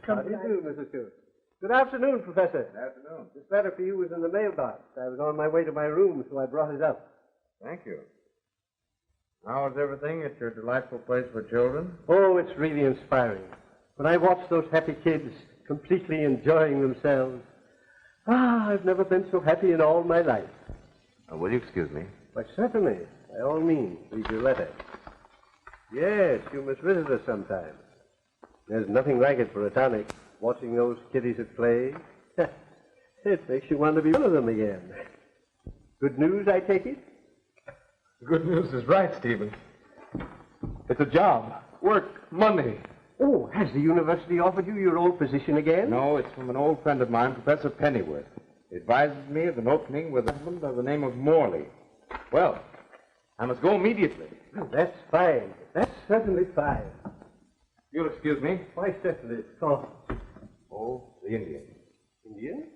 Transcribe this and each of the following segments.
How do you do, Mrs. Stewart? Good afternoon, Professor. Good afternoon. This letter for you was in the mailbox. I was on my way to my room, so I brought it up. Thank you. How is everything at your delightful place for children? Oh, it's really inspiring. When I watch those happy kids completely enjoying themselves, I've never been so happy in all my life. Will you excuse me? Why, certainly. By all means, read your letter. Yes, you must visit us sometime. There's nothing like it for a tonic. Watching those kiddies at play, it makes you want to be one of them again. Good news, I take it? The good news is right, Stephen. It's a job, work, money. Oh, has the university offered you your old position again? No, it's from an old friend of mine, Professor Pennyworth. He advises me of an opening with a husband by the name of Morley. Well, I must go immediately. Oh, that's fine. That's certainly fine. You'll excuse me? Why, certainly. Oh, the Indian. Indian?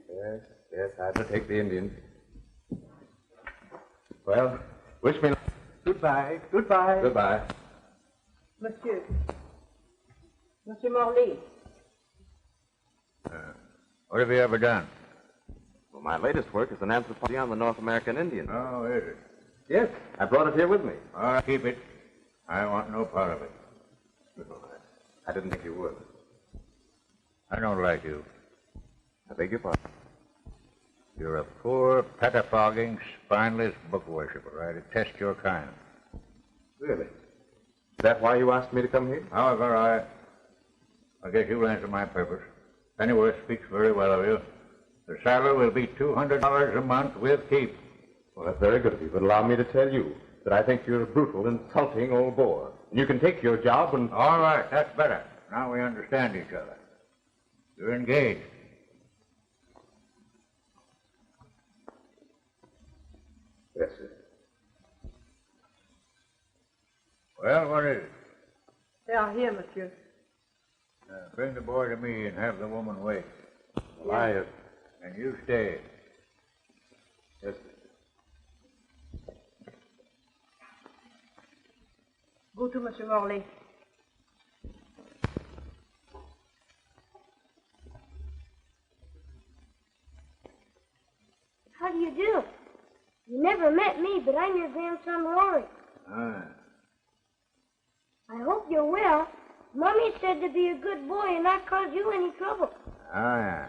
Yes, I will take the Indian. Well, wish me luck. Goodbye. Goodbye. Goodbye. Monsieur Morley. What have you ever done? Well, my latest work is an anthropology on the North American Indian. Oh, is it? Yes, I brought it here with me. All right, keep it. I want no part of it. I didn't think you would. I don't like you. I beg your pardon. You're a poor, pettifogging, spineless book worshiper. I detest your kind. Really? Is that why you asked me to come here? However, I guess you'll answer my purpose. Pennyworth speaks very well of you. The salary will be $200 a month with keep. Well, that's very good of you, but allow me to tell you that I think you're a brutal, insulting old bore. And you can take your job and... All right, that's better. Now we understand each other. You're engaged. Yes, sir. Well, what is it? They are here, monsieur. Bring the boy to me and have the woman wait. Well, And you stay. Yes, sir. Go to Monsieur Morley. How do you do? You never met me, but I'm your grandson, Laury. Ah. I hope you're well. Mommy said to be a good boy and not cause you any trouble. Ah.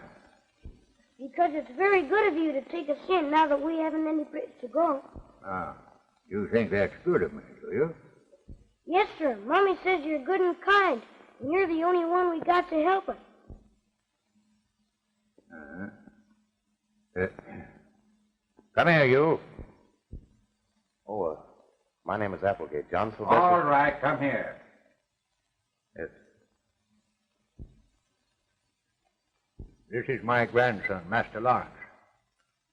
Because it's very good of you to take us in now that we haven't any place to go. Ah. You think that's good of me, do you? Yes, sir. Mommy says you're good and kind, and you're the only one we got to help us. Come here, you. Oh, my name is Applegate. John Sylvester. All right, come here. Yes. This is my grandson, Master Lawrence.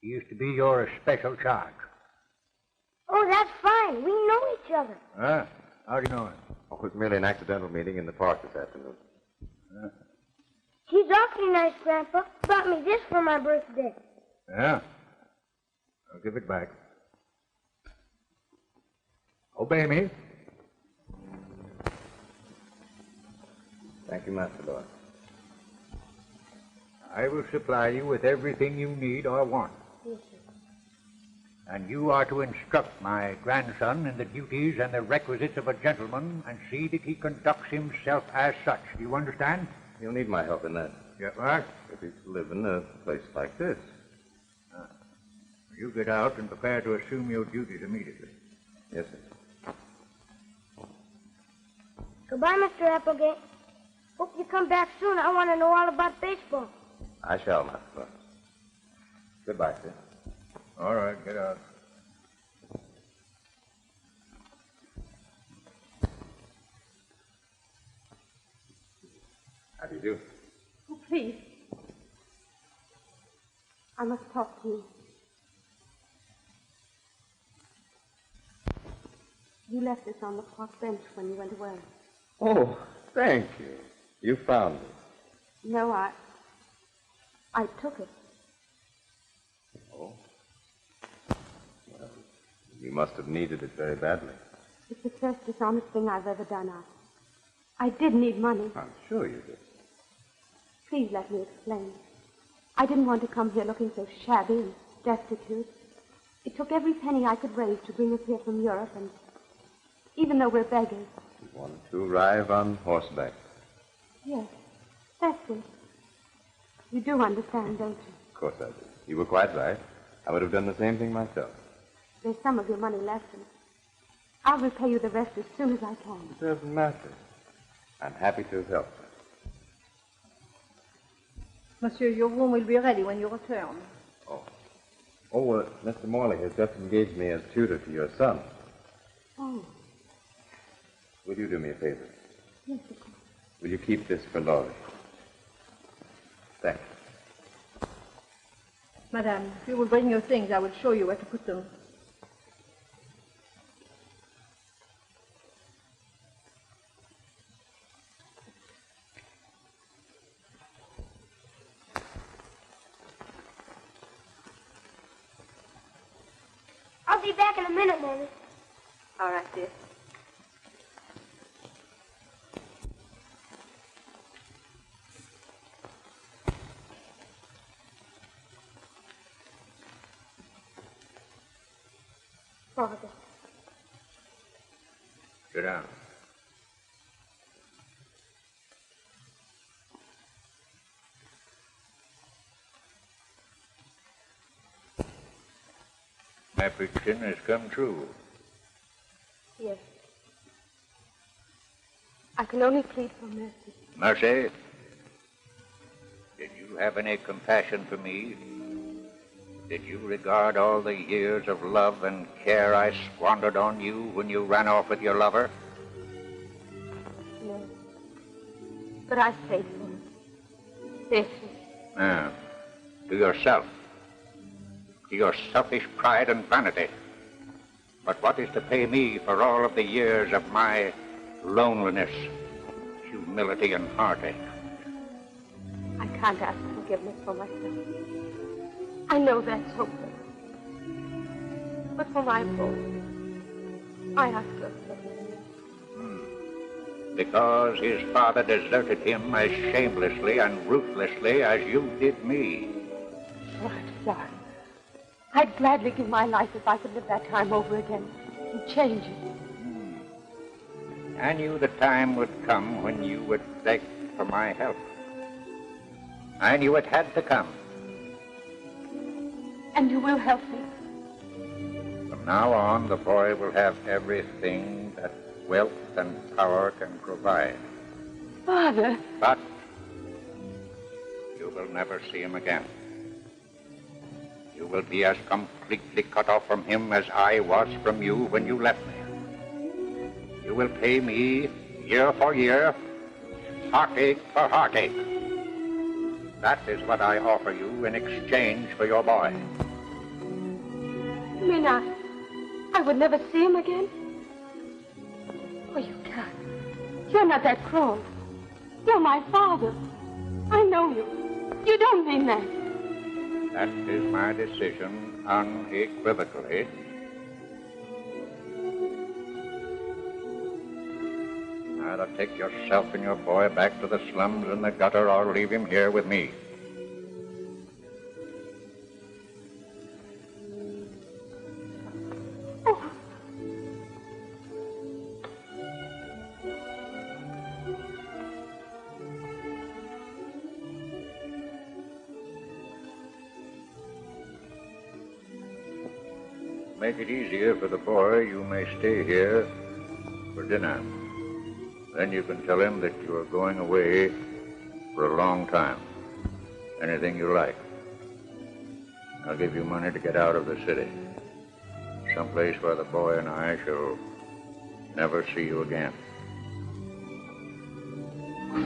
He used to be your special charge. Oh, that's fine. We know each other. Huh? How do you know him? Oh, it was merely an accidental meeting in the park this afternoon. He's awfully nice, Grandpa. Brought me this for my birthday. Yeah? I'll give it back. Obey me. Thank you, Master Lawrence. I will supply you with everything you need or want. Yes, sir. And you are to instruct my grandson in the duties and the requisites of a gentleman and see that he conducts himself as such. Do you understand? You'll need my help in that. Yeah, what? If he's to live in a place like this. You get out and prepare to assume your duties immediately. Yes, sir. Goodbye, Mr. Applegate. Hope you come back soon. I want to know all about baseball. I shall, Master Lawrence. Goodbye, sir. All right, get out. How do you do? Oh, please. I must talk to you. You left this on the park bench when you went away. Oh, thank you. You found it. No, I took it. Oh. Well, you must have needed it very badly. It's the first dishonest thing I've ever done. I did need money. I'm sure you did. Please let me explain. I didn't want to come here looking so shabby and destitute. It took every penny I could raise to bring us here from Europe, and even though we're beggars... You want to arrive on horseback? Yes, that's it. You do understand, don't you? Of course I do. You were quite right. I would have done the same thing myself. There's some of your money left, and I'll repay you the rest as soon as I can. It doesn't matter. I'm happy to help. Monsieur, your room will be ready when you return. Mr. Morley has just engaged me as tutor to your son. Oh, Will you do me a favor? yes, of course. Will you keep this for Laury? Thanks. Madame, if you will bring your things, I will show you where to put them. I'll be back in a minute, Mommy. All right, dear. Father. Sit down. My prediction has come true. Yes. I can only plead for mercy. Mercy, did you have any compassion for me? Did you regard all the years of love and care I squandered on you when you ran off with your lover? No. But I've paid for it. Faithfully. To yourself. To your selfish pride and vanity. But what is to pay me for all of the years of my loneliness, humility, and heartache? I can't ask forgiveness for myself. I know that's hopeless. But for my fault, I ask your forgiveness. Because his father deserted him as shamelessly and ruthlessly as you did me. Oh, I'm sorry. I'd gladly give my life if I could live that time over again and change it. I knew the time would come when you would beg for my help. I knew it had to come. And you will help me. From now on, the boy will have everything that wealth and power can provide. Father. But you will never see him again. You will be as completely cut off from him as I was from you when you left me. You will pay me year for year, heartache for heartache. That is what I offer you in exchange for your boy. You mean I would never see him again? Oh, you can't. You're not that cruel. You're my father. I know you. You don't mean that. That is my decision unequivocally. Either take yourself and your boy back to the slums and the gutter or leave him here with me. Make it easier for the boy, you may stay here for dinner. Then you can tell him that you are going away for a long time. Anything you like. I'll give you money to get out of the city. Someplace where the boy and I shall never see you again.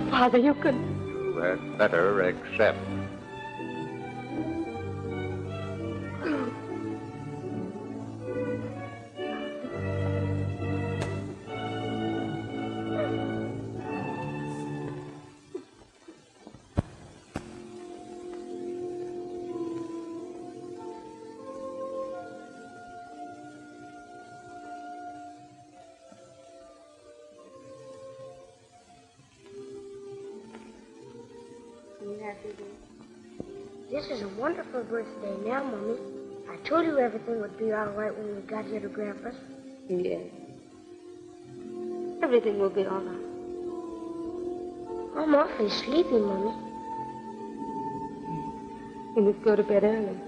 Father, you could... You had better accept. happy, dear. This is a wonderful birthday now, Mommy. I told you everything would be all right when we got here to Grandpa's. Yes. Everything will be all right. I'm awfully sleepy, Mommy. You must go to bed early.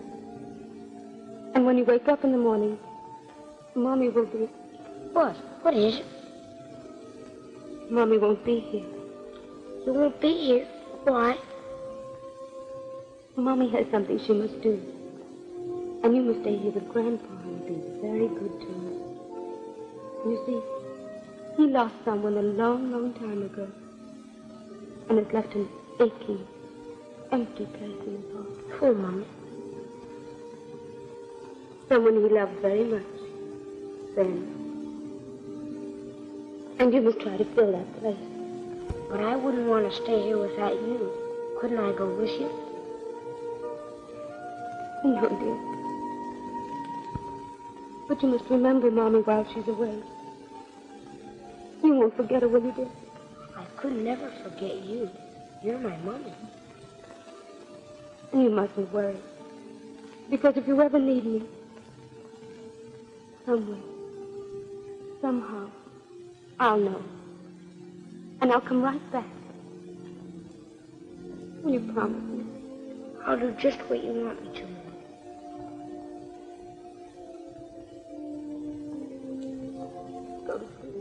And when you wake up in the morning, Mommy will be... What? What is it? Mommy won't be here. You won't be here? Why? Mommy has something she must do. And you must stay here with Grandpa and be very good to her. You see, he lost someone a long, long time ago. And has left an aching, empty place in his heart. Oh, Mommy. Someone he loved very much. Then. And you must try to fill that place. But I wouldn't want to stay here without you. Couldn't I go with you? No, dear. But you must remember Mommy while she's away. You won't forget her, will you, dear? I could never forget you. You're my Mommy. And you mustn't worry. Because if you ever need me, somewhere, somehow, I'll know. And I'll come right back. Will you promise me? I'll do just what you want me to. Go to sleep.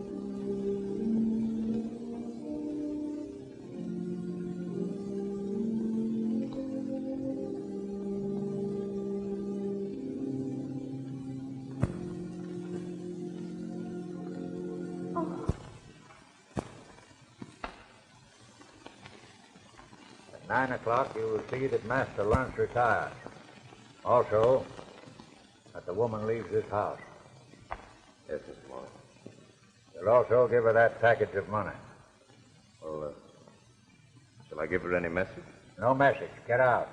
At 9 o'clock, you will see that Master Lawrence retires. Also, that the woman leaves this house. Yes, Mr. Morley. You'll also give her that package of money. Well, shall I give her any message? No message. Get out.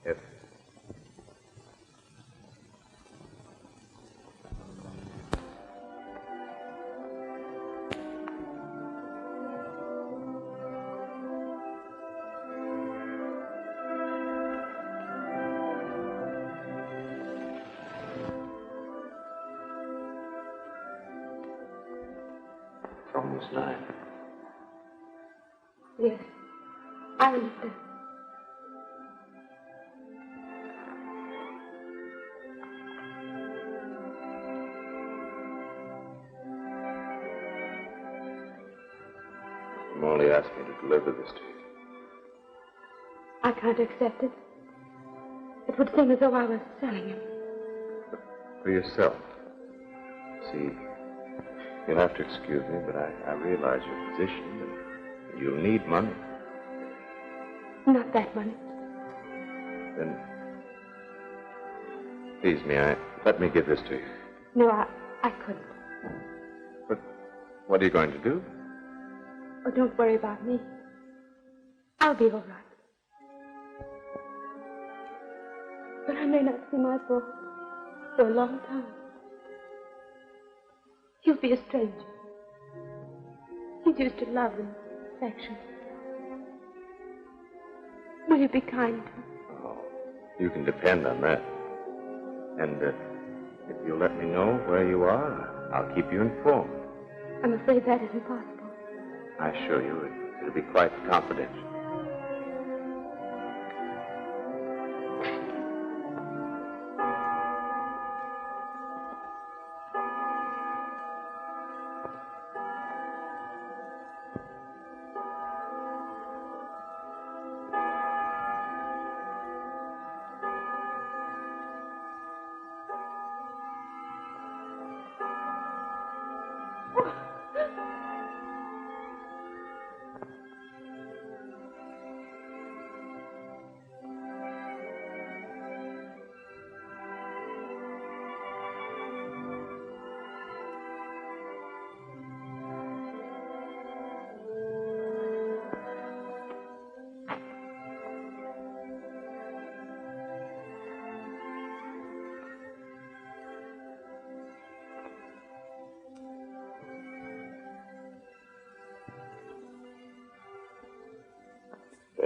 Yes. Almost 9. Yes, I understand. Morley asked me to deliver this to you. I can't accept it. It would seem as though I was selling him. For yourself. See, you'll have to excuse me, but I realize your position, and you'll need money. Not that money. Then, please, let me give this to you. No, I couldn't. But what are you going to do? Oh, don't worry about me. I'll be all right. But I may not see my boy for a long time. He'll be a stranger. He's used to love and affection. Will you be kind to him? Oh, you can depend on that. And if you'll let me know where you are, I'll keep you informed. I'm afraid that isn't possible. I assure you, it'll be quite confidential.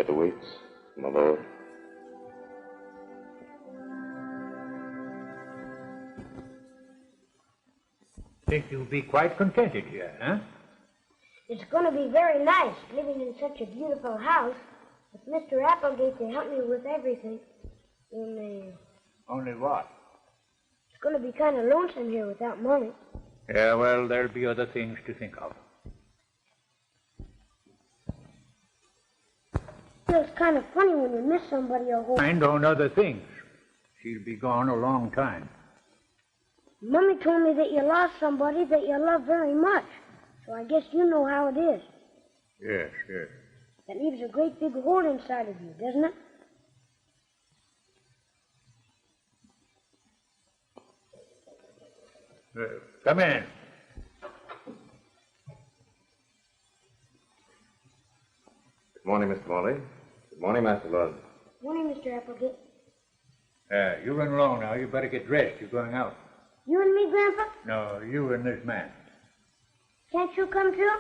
That awaits, my lord. Think you'll be quite contented here, huh? It's going to be very nice living in such a beautiful house with Mr. Applegate to help me with everything. Only what? It's going to be kind of lonesome here without Mommy. Yeah, well, there'll be other things to think of. Feels kind of funny when you miss somebody a whole... Mind on other things. She'll be gone a long time. Mommy told me that you lost somebody that you love very much. So I guess you know how it is. Yes, yes. That leaves a great big hole inside of you, doesn't it? Come in. Good morning, Mr. Morley. Good morning, Master Lord. Morning, Mr. Applegate. You run along now. You better get dressed. You're going out. You and me, Grandpa? No, you and this man. Can't you come too?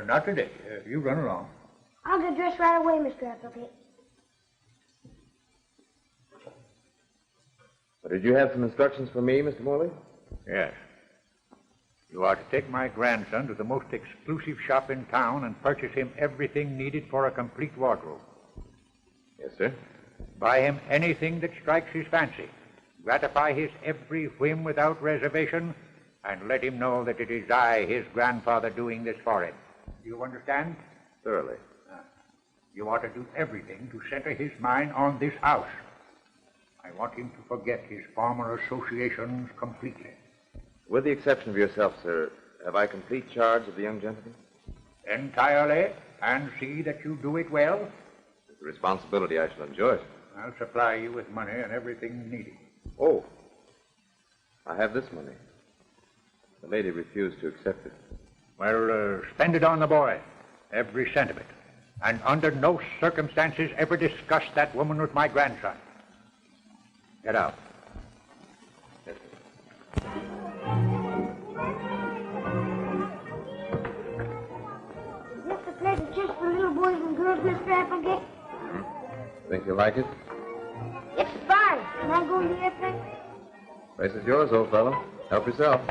Not today. You run along. I'll get dressed right away, Mr. Applegate. But did you have some instructions for me, Mr. Morley? Yes. You are to take my grandson to the most exclusive shop in town and purchase him everything needed for a complete wardrobe. Yes, sir. Buy him anything that strikes his fancy. Gratify his every whim without reservation, and let him know that it is I, his grandfather, doing this for him. Do you understand? Thoroughly. You are to do everything to center his mind on this house. I want him to forget his former associations completely. With the exception of yourself, sir, have I complete charge of the young gentleman? Entirely, and see that you do it well. It's a responsibility I shall enjoy. I'll supply you with money and everything needed. Oh, I have this money. The lady refused to accept it. Well, spend it on the boy, every cent of it. And under no circumstances ever discuss that woman with my grandson. Get out. Yes, sir. Is this the place just for little boys and girls, Mr. Applegate? Think you'll like it? It's fine. Can I go in the airplane? Place is yours, old fellow. Help yourself.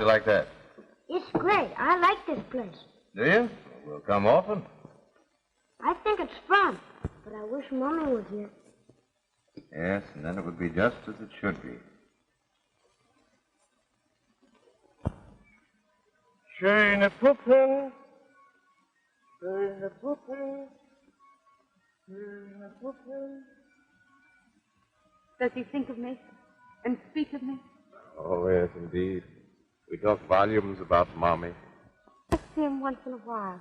you like that? It's great. I like this place. Do you? We'll come often. I think it's fun, but I wish Mommy was here. Yes, and then it would be just as it should be. Schöne Puppe. Schöne Puppe. Schöne Puppe. Does he think of me and speak of me? Oh, yes, indeed. We talk volumes about Mommy. I see him once in a while.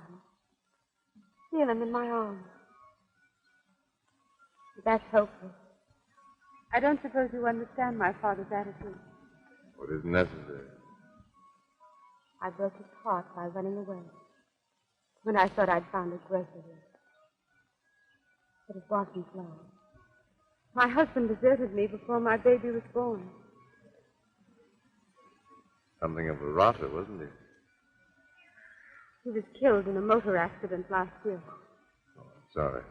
Feel him in my arms. That's hopeless. I don't suppose you understand my father's attitude. What is necessary? I broke his heart by running away when I thought I'd found a greater love. But it wasn't love. My husband deserted me before my baby was born. Something of a rotter, wasn't he? He was killed in a motor accident last year. Oh, I'm sorry.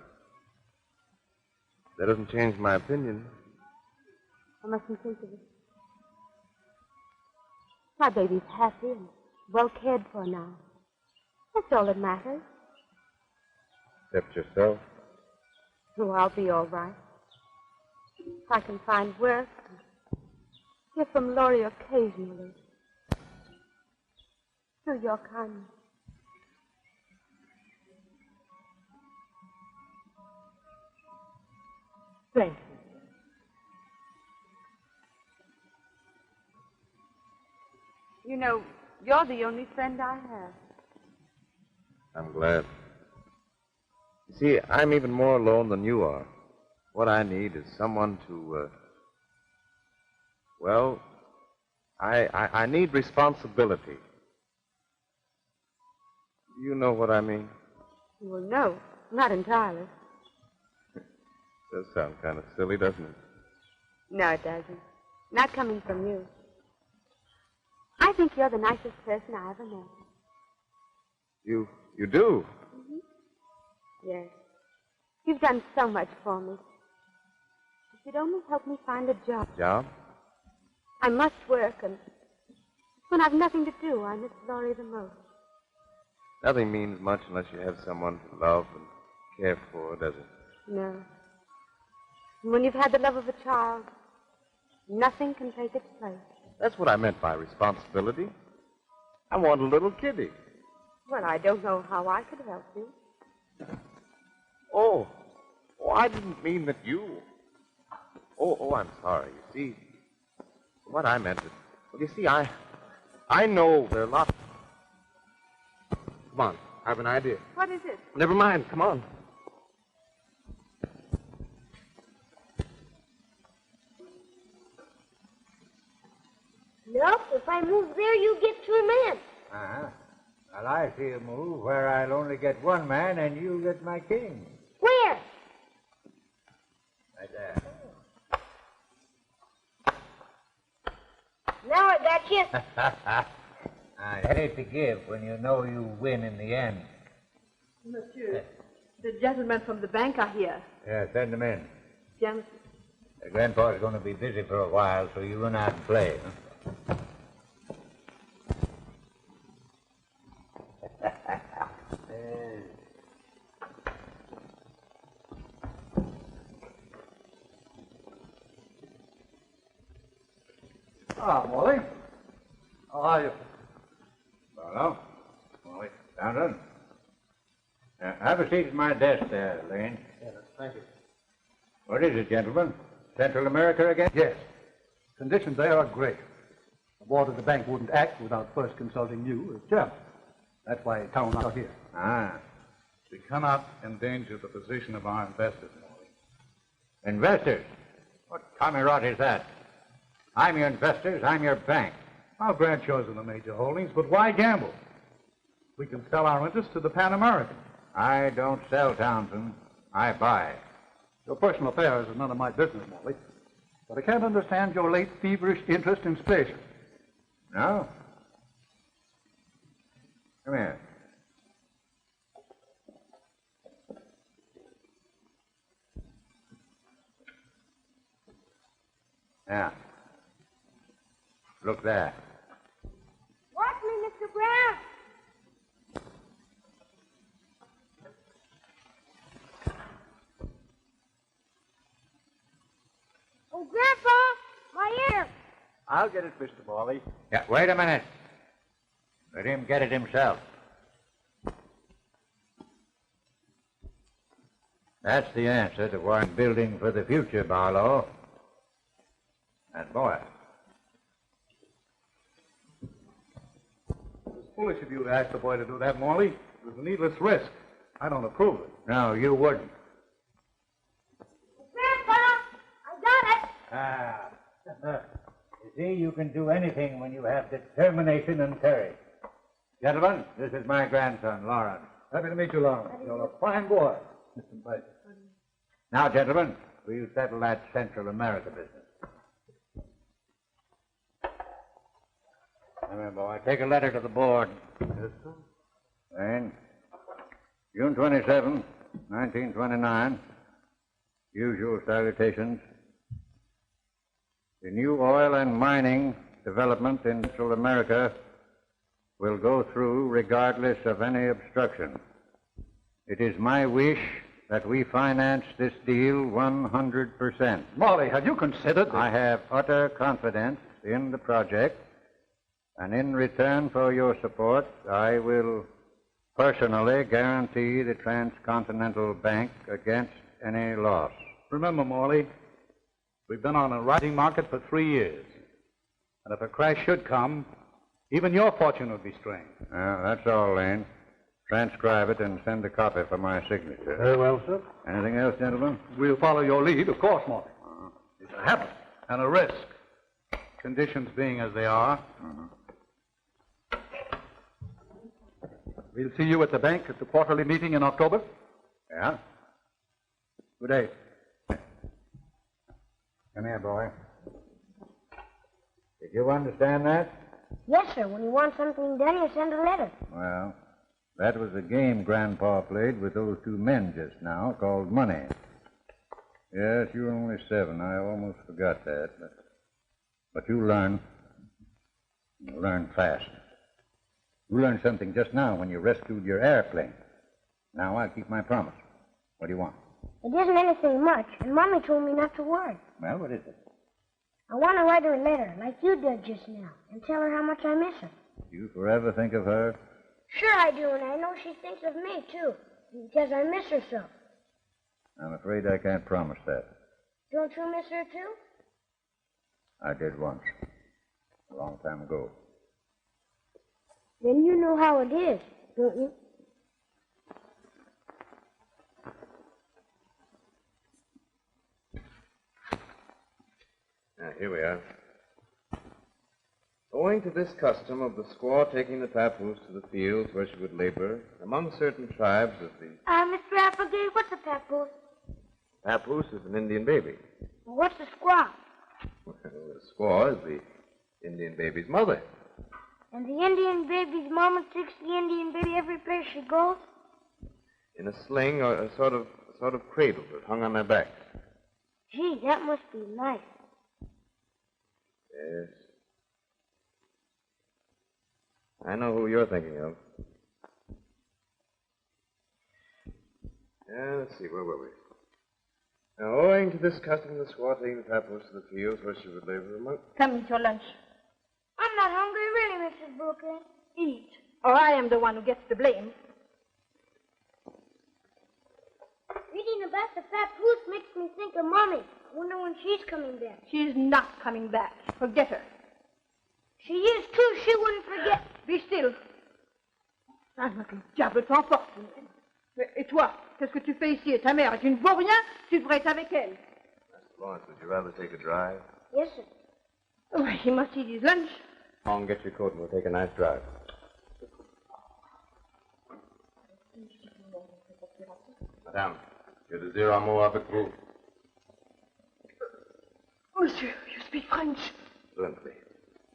That doesn't change my opinion. I mustn't think of it. My baby's happy and well cared for now. That's all that matters. Except yourself. Oh, I'll be all right. If I can find work and hear from Laury occasionally. Through your kindness. Thank you. You know, you're the only friend I have. I'm glad. You see, I'm even more alone than you are. What I need is someone to, well, I need responsibility. You know what I mean? Well, no, not entirely. Does sound kind of silly, doesn't it? No, it doesn't. Not coming from you. I think you're the nicest person I ever met. You do? Mm-hmm. Yes. You've done so much for me. If you'd only help me find a job. Job? I must work, and when I've nothing to do, I miss Laurie the most. Nothing means much unless you have someone to love and care for, does it? No. And when you've had the love of a child, nothing can take its place. That's what I meant by responsibility. I want a little kitty. Well, I don't know how I could help you. Oh, I didn't mean that you. Oh, I'm sorry. You see, what I meant is, well, you see, I know there are lots. Come on, I have an idea. What is it? Never mind, come on. Nope, if I move there, you get 2 men. Uh-huh. Well, I see a move where I'll only get 1 man and you get my king. Where? Right there. Now I got you. I hate to give when you know you win in the end. Monsieur, the gentlemen from the bank are here. Yeah, send them in. Gentlemen. Grandpa's going to be busy for a while, so you run out and play. Huh? Ah, Morley. How are you? Hello. Morley. Down. Have a seat at my desk there, Lane. Yes, thank you. What is it, gentlemen? Central America again? Yes. Conditions there are great. The board of the bank wouldn't act without first consulting you as chairman. That's why town out here. Ah. We cannot endanger the position of our investors, Morley. Investors? What tommy rot is that? I'm your investors. I'm your bank. Our grant shows in the major holdings, but why gamble? We can sell our interest to the Pan American. I don't sell, Townsend. I buy. Your personal affairs are none of my business, Morley. But I can't understand your late feverish interest in spaceships. No? Come here. Now, look there. Grandpa, my ear. I'll get it, Mr. Morley. Yeah, wait a minute. Let him get it himself. That's the answer to why I'm building for the future, Barlow. And boy. It's foolish of you to ask the boy to do that, Morley. It was a needless risk. I don't approve of it. No, you wouldn't. Grandpa, I got it. Ah. You see, you can do anything when you have determination and courage. Gentlemen, this is my grandson, Lauren. Happy to meet you, Laury. You're a fine boy. Mr. Blake. Now, gentlemen, will you settle that Central America business? Come here, boy. Take a letter to the board. Yes, sir. Wayne, June 27, 1929. Usual salutations. The new oil and mining development in Central America will go through regardless of any obstruction. It is my wish that we finance this deal 100%. Morley, have you considered I have utter confidence in the project, and in return for your support, I will personally guarantee the Transcontinental Bank against any loss. Remember, Morley, we've been on a rising market for 3 years. And if a crash should come, even your fortune would be strained. That's all, Lane. Transcribe it and send a copy for my signature. Very well, sir. Anything else, gentlemen? We'll follow your lead, of course, Morley. It's a habit and a risk. Conditions being as they are. We'll see you at the bank at the quarterly meeting in October. Yeah? Good day. Come here, boy. Did you understand that? Yes, sir. When you want something done, you send a letter. Well, that was a game Grandpa played with those two men just now called money. Yes, you were only 7. I almost forgot that. But you learn. You learn fast. You learned something just now when you rescued your airplane. Now I'll keep my promise. What do you want? It isn't anything much, and Mommy told me not to worry. Well, what is it? I want to write her a letter, like you did just now, and tell her how much I miss her. You forever think of her? Sure I do, and I know she thinks of me, too, because I miss her so. I'm afraid I can't promise that. Don't you miss her, too? I did once. A long time ago. Then you know how it is, don't you? Here we are. Owing to this custom of the squaw taking the papoose to the fields where she would labor, among certain tribes of the... Mr. Applegate, what's a papoose? Papoose is an Indian baby. What's a squaw? Well, the squaw is the Indian baby's mother. And the Indian baby's mama takes the Indian baby every place she goes? In a sling or a sort of cradle that hung on their backs. Gee, that must be nice. Yes. I know who you're thinking of. Let's see, where were we? Now, owing to this custom, the squaw taking the papoose to the fields where she would labor among... Come eat your lunch. I'm not hungry, really, Mrs. Brooklyn. Eat, or I am the one who gets the blame. Reading about the papoose makes me think of Mommy. I wonder when she's coming back. She's not coming back. Forget her. She is, too. She wouldn't forget. Be still. Ah, que diable t'emporte. Et toi, qu'est-ce que tu fais ici? Et ta mère, tu ne vaux rien? Tu devrais être avec elle. Mr. Lawrence, would you rather take a drive? Yes, sir. Oh, he must eat his lunch. Come on, get your coat and we'll take a nice drive. Madame, je désire un mot avec vous. Monsieur, you speak French. Fluently.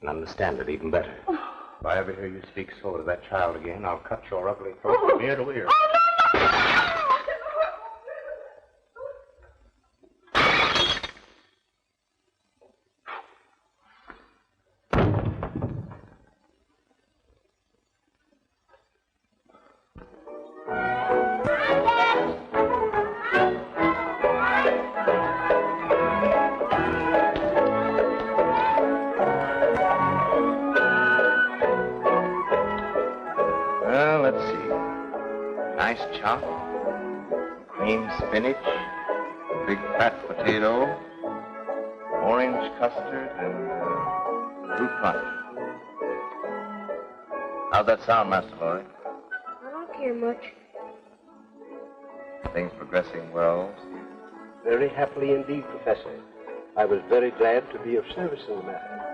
And understand it even better. If I ever hear you speak so to that child again, I'll cut your ugly throat from ear to ear. Oh, no, no! account. Cream spinach, a big fat potato, orange custard, and fruit punch. How'd that sound, Master Laury? I don't care much. Things progressing well? Very happily indeed, Professor. I was very glad to be of service in the matter.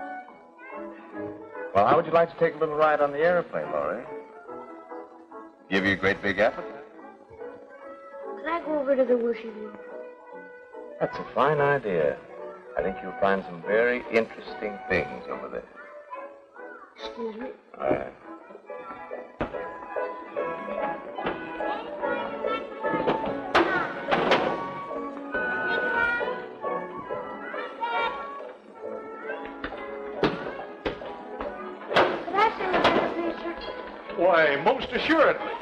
Well, how would you like to take a little ride on the airplane, Laury? Give you a great big appetite. Can I go over to the wishing room? That's a fine idea. I think you'll find some very interesting things over there. Excuse me. All right. Could I sing a little, please, sir? Why, most assuredly.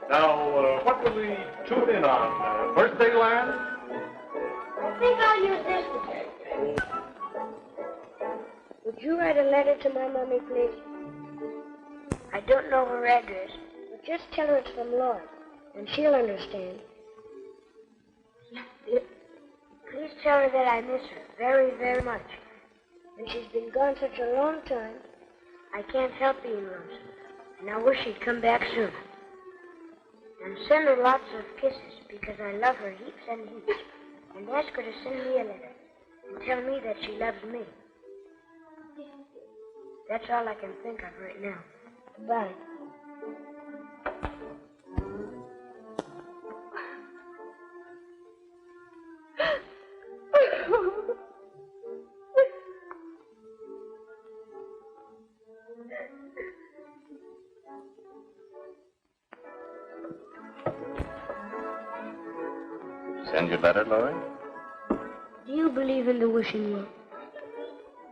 Now, what will we tune in on? Birthday Land? I think I'll use this one. Would you write a letter to my mommy, please? I don't know her address, but just tell her it's from Laury, and she'll understand. Yes, dear. Please tell her that I miss her very, very much. And she's been gone such a long time, I can't help being lonesome. And I wish she'd come back soon. And send her lots of kisses, because I love her heaps and heaps. And ask her to send me a letter and tell me that she loves me. That's all I can think of right now. Goodbye. Send your letter, Laurie? Do you believe in the wishing well?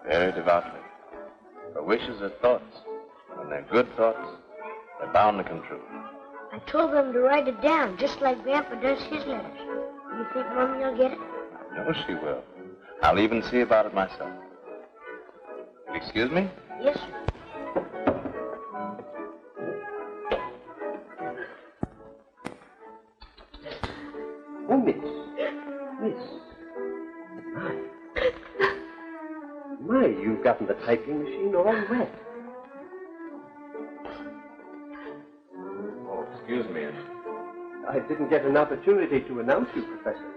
Very devoutly. For wishes are thoughts. When they're good thoughts, they're bound to come true. I told them to write it down, just like Grandpa does his letters. Do you think Mommy will get it? I know she will. I'll even see about it myself. Excuse me? Yes, sir. Oh, Miss. My, you've gotten the typing machine all wet. Oh, excuse me. I didn't get an opportunity to announce you, Professor.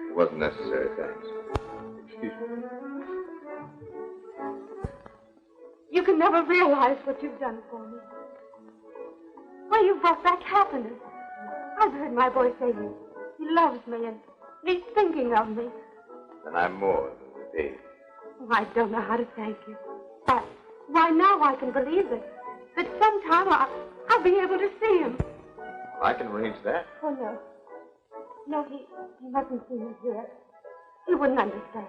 It wasn't necessary, thanks. Excuse me. You can never realize what you've done for me. Why, you've brought back happiness. I've heard my boy say he loves me and he's thinking of me. And I'm more than a baby. Oh, I don't know how to thank you. But why now I can believe it. That sometime I'll be able to see him. I can arrange that. Oh, no. No, he mustn't see me here. He wouldn't understand.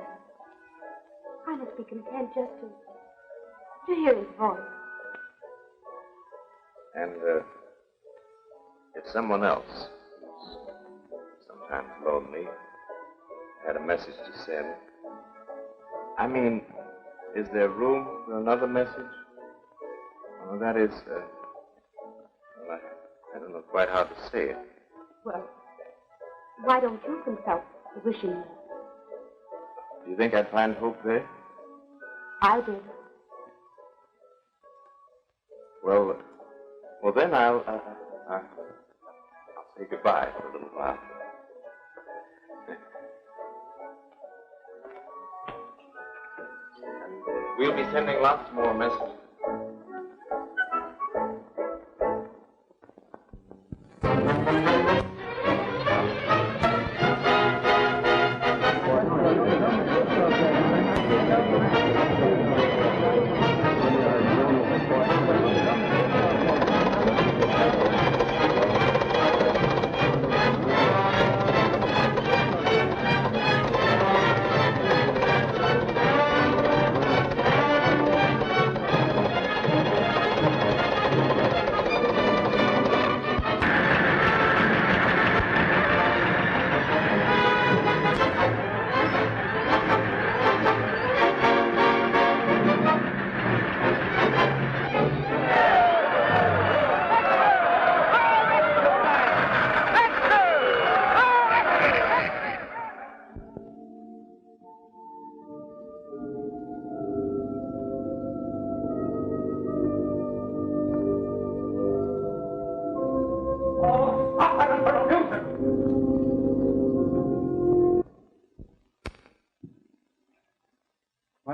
I must be content just to hear his voice. And, if someone else who's sometimes lonely had a message to send, I mean, is there room for another message? Well, that is, well, I don't know quite how to say it. Well, why don't you consult the wishing well? Do you think I'd find hope there? I did. Well, then I'll say goodbye for a little while. And we'll be sending lots more messages.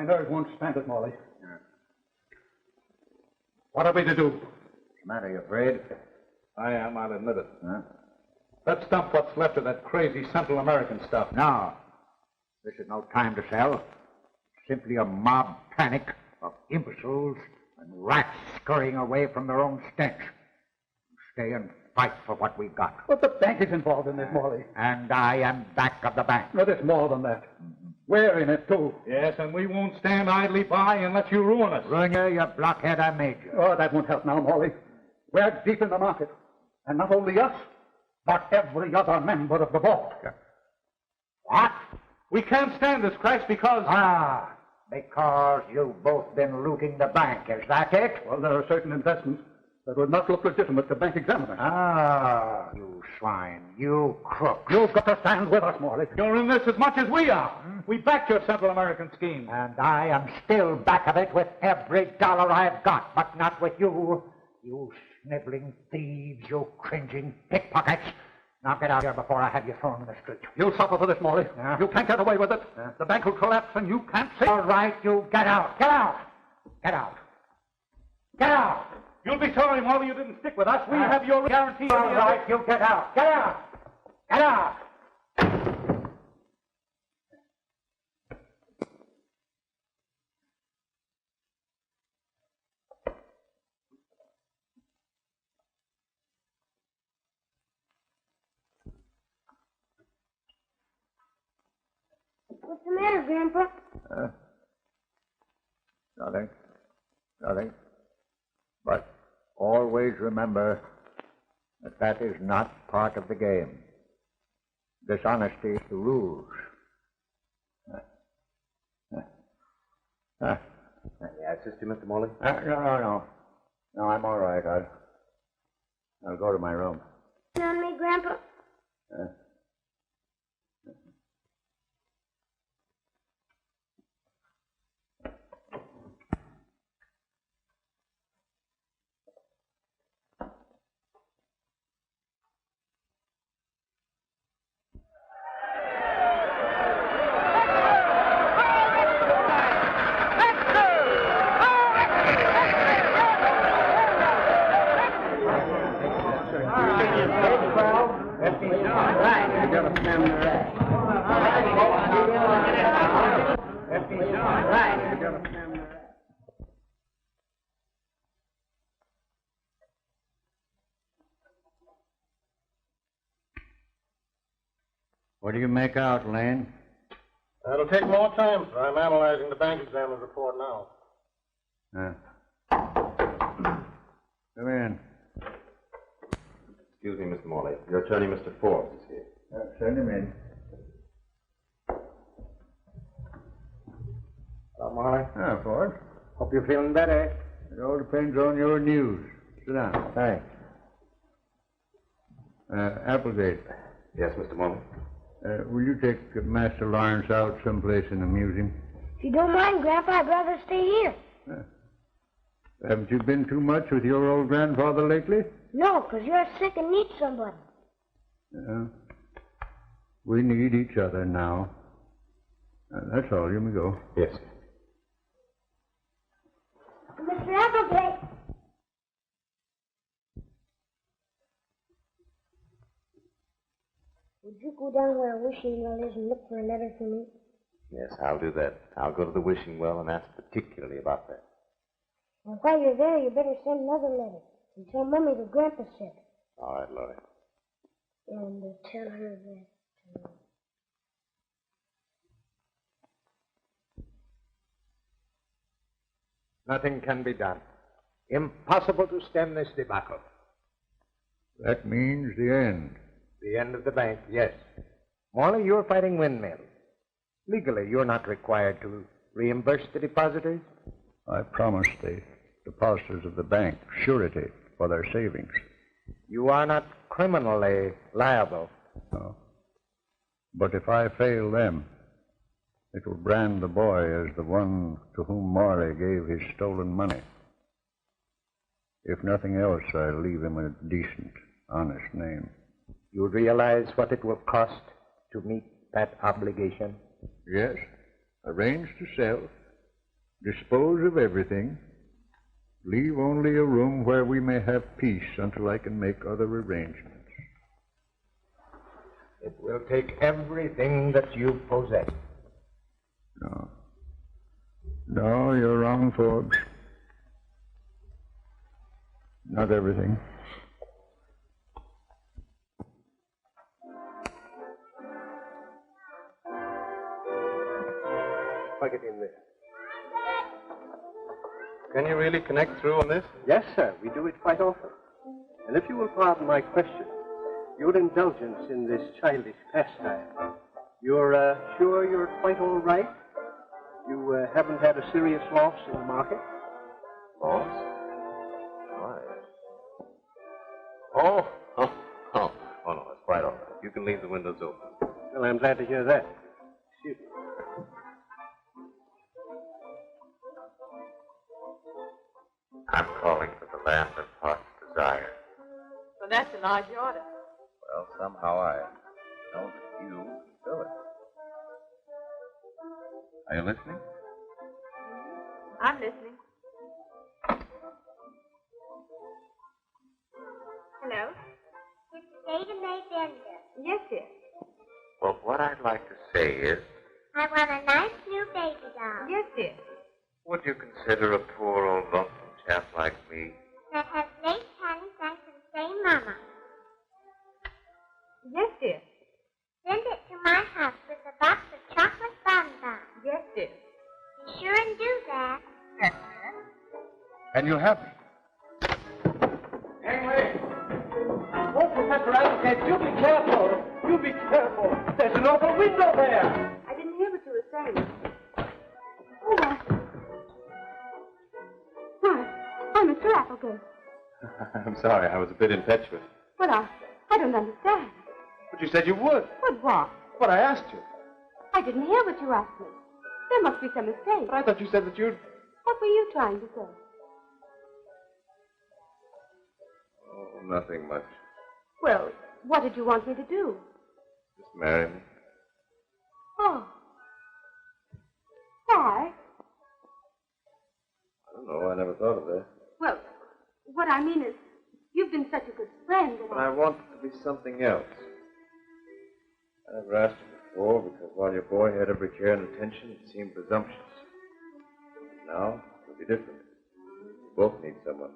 My nerves won't stand it, Morley. What are we to do? What's the matter, you afraid? I am, I'll admit it. Huh? Let's dump what's left of that crazy Central American stuff. No. This is no time to sell. Simply a mob panic of imbeciles and rats scurrying away from their own stench. Stay and fight for what we got. But the bank is involved in this, Morley. And I am back of the bank. No, there's more than that. We're in it, too. Yes, and we won't stand idly by and let you ruin us. Ruin you blockhead, I made you. Oh, that won't help now, Morley. We're deep in the market. And not only us, but every other member of the board. What? We can't stand this crash because... Because you've both been looting the bank, is that it? Well, there are certain investments that would not look legitimate to bank examiners. You swine, you crook. You've got to stand with us, Morley. You're in this as much as we are. We backed your Central American scheme. And I am still back of it with every dollar I've got, but not with you. You sniveling thieves, you cringing pickpockets. Now get out here before I have you thrown in the street. You'll suffer for this, Morley. You can't get away with it. The bank will collapse and you can't see. All right, you get out. Get out. Get out. Get out. You'll be sorry, Morley, you didn't stick with us. We have your guarantee. All right, you get out. Get out. Get out. What's the matter, Grandpa? Nothing. But always remember that that is not part of the game. Dishonesty is the rules. May I assist you, Mr. Morley? No, I'm all right. I'll go to my room. On me, Grandpa? What do you make out, Lane? That'll take more time, sir. I'm analyzing the bank examiner's report now. Come in. Excuse me, Mr. Morley. Your attorney, Mr. Forbes, is here. Send him in. Hello, Morley. Ford. Hope you're feeling better. It all depends on your news. Sit down. Thanks. Applegate, Yes, Mr. Morley. will you take Master Lawrence out someplace and amuse him? If you don't mind, Grandpa, I'd rather stay here. Haven't you been too much with your old grandfather lately? No, 'cause you're sick and need somebody. We need each other now. That's all. You may go. Yes, sir. Mr. Applegate. Would you go down where Wishing Well is and look for a letter for me? Yes, I'll do that. I'll go to the wishing well and ask particularly about that. And while you're there, you better send another letter and tell Mummy that Grandpa said. All right, Laurie. And tell her that... Nothing can be done. Impossible to stem this debacle. That means the end. The end of the bank, yes. Morley, you're fighting windmills. Legally, you're not required to reimburse the depositors. I promised the depositors of the bank surety for their savings. You are not criminally liable. No. But if I fail them, it will brand the boy as the one to whom Morley gave his stolen money. If nothing else, I'll leave him a decent, honest name. You realize what it will cost to meet that obligation? Yes, arrange to sell, Dispose of everything. Leave only a room where we may have peace until I can make other arrangements. It will take everything that you possess. No. No, you're wrong, Forbes. Not everything. Plug it in there. Can you really connect through on this? Yes, sir. We do it quite often. And if you will pardon my question, your indulgence in this childish pastime, you're sure you're quite all right? You haven't had a serious loss in the market? Loss? Why? Oh, no, it's quite all right. You can leave the windows open. Well, I'm glad to hear that. Excuse me. I'm calling for the land of heart's desire. Well, that's a large order. Well, somehow I know that you can fill it. Are you listening? I'm listening. Hello? Mr. David May Bender. Yes, dear. Well, what I'd like to say is, I want a nice new baby doll. Yes, dear. would you consider a poor old lonesome chap like me? That has lace hands and can say mama. Yes, dear. Send it to my house with a box of chocolate bonbons. Yes, dear. Be sure and do that. Yes, And you'll have me. Hey! Oh, Professor Applegate, you be careful. You be careful. There's an open window there. I didn't hear what you were saying. Oh, my. Why, Mr. Applegate. I'm sorry, I was a bit impetuous. But I don't understand. But you said you would. But what? What I asked you. I didn't hear what you asked me. There must be some mistake. But I thought you said that you'd... What were you trying to say? Oh, nothing much. Well, what did you want me to do? Just marry me. Oh. Why? I don't know, I never thought of that. Well, what I mean is, you've been such a good friend. But I want it to be something else. I never asked you before because while your boy had every care and attention, it seemed presumptuous. Now, it'll be different. We both need someone.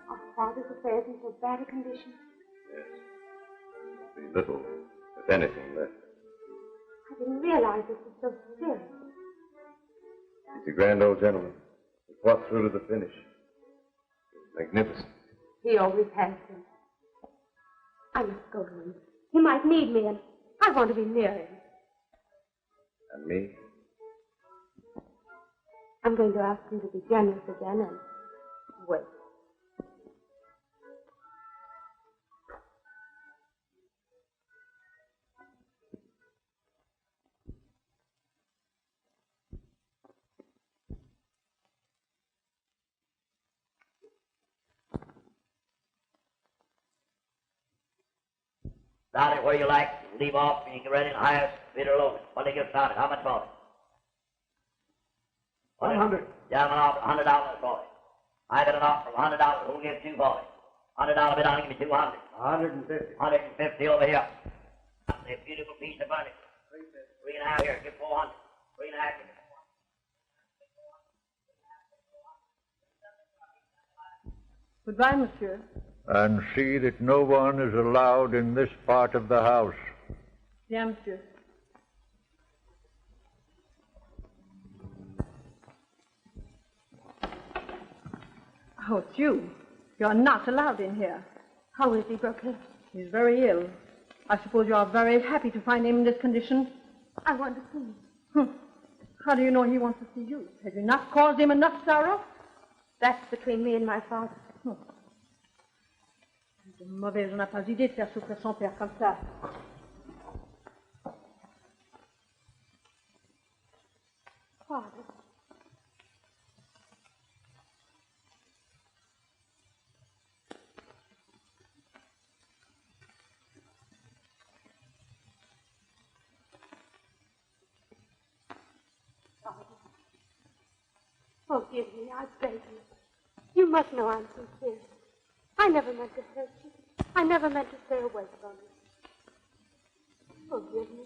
Our father's affairs in so bad a condition. Yes. There'll be little, if anything, left. I didn't realize this was so serious. He's a grand old gentleman. He fought through to the finish. He was magnificent. He always has been. I must go to him. He might need me, and I want to be near him. And me? I'm going to ask him to be generous again and wait. Start it where you like. Leave off and you get ready in the highest bidder loaded. What do you get started? How much for it? 100. Gentlemen offer $100 for it. I got an offer of $100. Who'll give $2 for it? $100 bid on it, give me 200. 150. 150 over here. That's a beautiful piece of furniture. 3.5 here. Give 400. 3.5 here. Goodbye, monsieur. And see that no one is allowed in this part of the house. Bien, monsieur. Oh, it's you. You're not allowed in here. How is he, Brooklyn? He's very ill. I suppose you are very happy to find him in this condition. I want to see him. How do you know he wants to see you? Have you not caused him enough sorrow? That's between me and my father. De mauvaise, on n'a pas idée de faire souffrir son père comme ça. Father. Forgive me, I beg you. You must know I'm sincere. I never meant to hurt you. I never meant to stay away from you. Forgive me.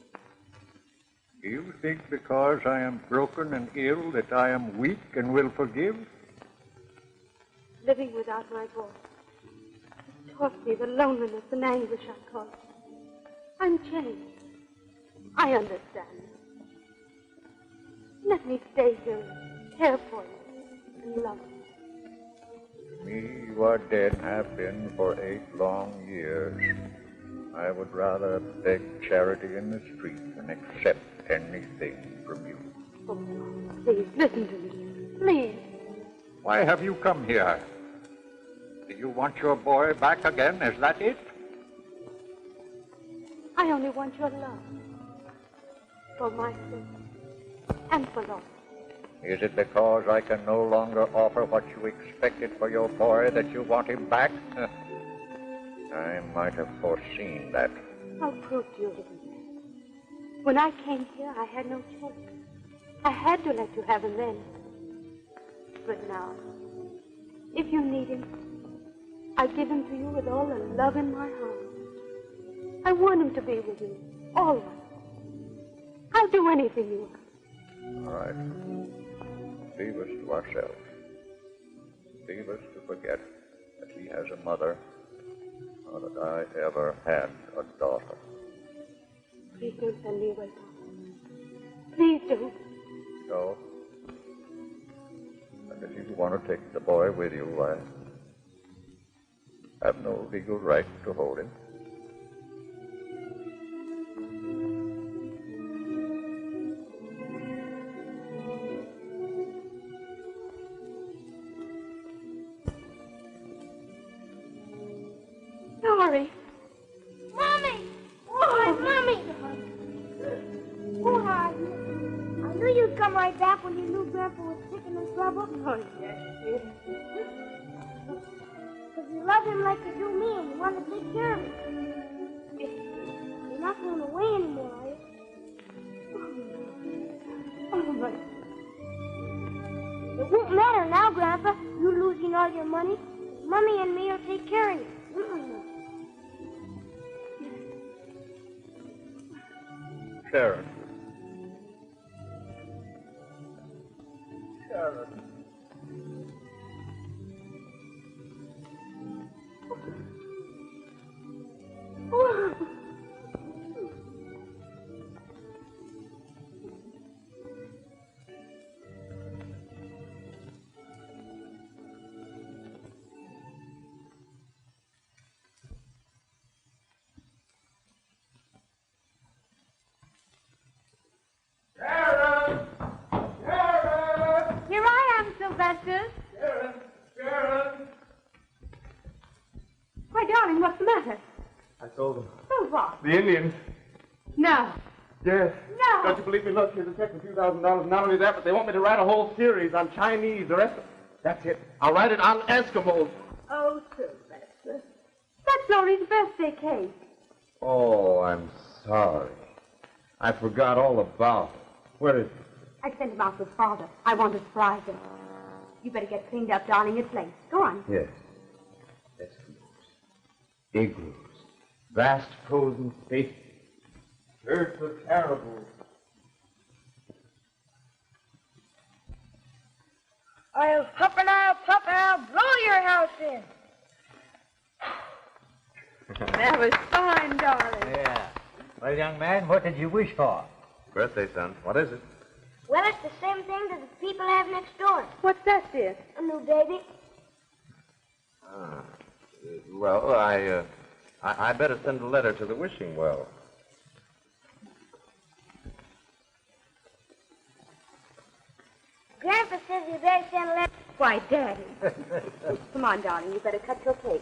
Do you think because I am broken and ill that I am weak and will forgive? Living without my boy. It taught me the loneliness and anguish I caused you. I'm changed. I understand. Let me stay here and care for you and love you. To me, you are dead and have been for 8 long years. I would rather beg charity in the street than accept anything from you. Oh, please, listen to me. Please. Why have you come here? Do you want your boy back again? Is that it? I only want your love. For my sake. And for Laury. Is it because I can no longer offer what you expected for your boy that you want him back? I might have foreseen that. How cruel you have been. When I came here, I had no choice. I had to let you have him then. But now, if you need him, I give him to you with all the love in my heart. I want him to be with you, always. I'll do anything you want. All right. Leave us to ourselves. Leave us to forget that he has a mother, or that I ever had a daughter. Please don't send me away, Papa. Please don't. No. And if you want to take the boy with you, I have no legal right to hold him. Laury. Mommy! Oh, Mommy! Who are you? I knew you'd come right back when you knew Grandpa was sick and in trouble. Oh, yes, dear. Because you love him like you do me and you want to take care of him. You're not going away anymore, are you? Oh, my. It won't matter now, Grandpa. You losing all your money. Mommy and me will take care of you. Sharon. Sharon. Here I am, Sylvester. Sharon! Why, darling, what's the matter? I told them. Oh, what? The Indians. No. Yes. No. Don't you believe me? Look, here's a check for $2,000. Not only that, but they want me to write a whole series on Chinese. The rest of... That's it. I'll write it on Eskimos. Oh, Sylvester. That's Laurie's birthday cake. Oh, I'm sorry. I forgot all about it. Where is it? I sent him out with Father. I want to surprise him. You better get cleaned up, darling. It's late. Go on. Yes. Eskimos. Igloos. Vast frozen spaces. Herds of caribou. I'll huff and I'll puff and I'll blow your house in. That was fine, darling. Yeah. Well, young man, what did you wish for? Birthday, son. What is it? Well, it's the same thing that the people have next door. What's that, dear? A new baby. Well, I better send a letter to the wishing well. Grandpa says you better send a letter. Why, Daddy. Come on, darling. You better cut your cake.